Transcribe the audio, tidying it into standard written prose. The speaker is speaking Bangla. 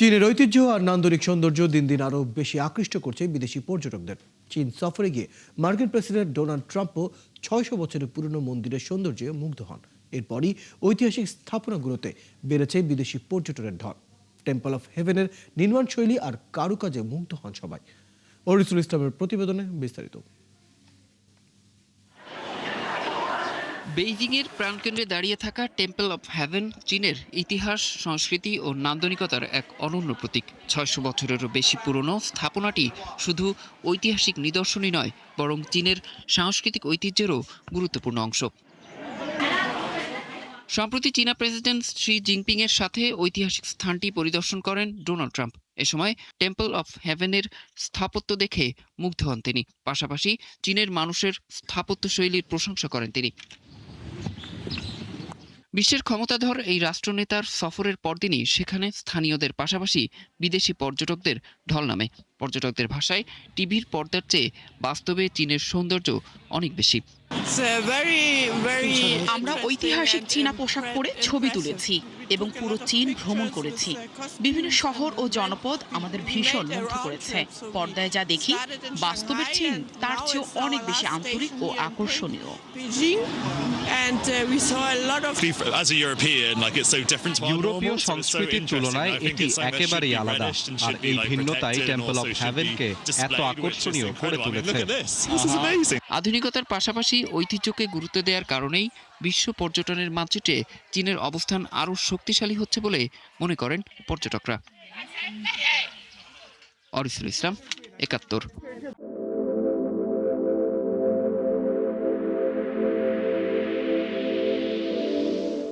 চীনের ঐতিহ্য আর নান্দনিক সৌন্দর্য দিন দিন আরও বেশি আকৃষ্ট করছে বিদেশি পর্যটকদের। চীন সফরে গিয়ে মার্কিন প্রেসিডেন্ট ডোনাল্ড ট্রাম্পও ৬০০ বছরের পুরনো মন্দিরের সৌন্দর্যে মুগ্ধ হন। এরপরই ঐতিহাসিক স্থাপনাগুলোতে বেড়েছে বিদেশি পর্যটনের ঢল। টেম্পল অফ হেভেনের নির্মাণ শৈলী আর কারুকাজে মুগ্ধ হন সবাই। অরিসুল ইসলামের প্রতিবেদনে বিস্তারিত। বেইজিংয়ের প্রাণকেন্দ্রে দাঁড়িয়ে থাকা টেম্পল অফ হেভেন চীনের ইতিহাস, সংস্কৃতি ও নান্দনিকতার এক অনন্য প্রতীক। ৬০০ বছরেরও বেশি পুরনো স্থাপনাটি শুধু ঐতিহাসিক নিদর্শনই নয়, বরং চীনের সাংস্কৃতিক ঐতিহ্যেরও গুরুত্বপূর্ণ অংশ। সম্প্রতি চীনা প্রেসিডেন্ট শি জিনপিংয়ের সাথে ঐতিহাসিক স্থানটি পরিদর্শন করেন ডোনাল্ড ট্রাম্প। এ সময় টেম্পল অফ হেভেনের স্থাপত্য দেখে মুগ্ধ হন তিনি। পাশাপাশি চীনের মানুষের স্থাপত্যশৈলীর প্রশংসা করেন তিনি। বিশ্বের ক্ষমতাধর এই রাষ্ট্রনেতার সফরের পরদিনই সেখানে স্থানীয়দের পাশাপাশি বিদেশি পর্যটকদের ঢল নামে। পর্যটকদের ভাষায়, টিভির পর্দার চেয়ে বাস্তবে চীনের সৌন্দর্য অনেক বেশি। আমরা ঐতিহাসিক চীনা পোশাক পরে ছবি তুলেছি এবং পুরো চীন ভ্রমণ করেছি। বিভিন্ন শহর ও জনপদ আমাদের ভীষণ মুগ্ধ করেছে। পর্দায় যা দেখি, বাস্তবের চীন তার চেয়েও অনেক বেশি আন্তরিক ও আকর্ষণীয়। ইউরোপীয় সংস্কৃতির তুলনায় এটি একেবারেই আলাদা, আর এই ভিন্নতাই টেম্পল অফ হেভেনকে এত আকর্ষণীয় করে তুলেছে। আধুনিকতার পাশাপাশি ঐতিহ্যকে গুরুত্ব দেওয়ার কারণেই বিশ্ব পর্যটনের মানচিত্রে চীনের অবস্থান আরও শক্তিশালী হচ্ছে বলে মনে করেন পর্যটকরা। অরিসুল ইসলাম, ৭১।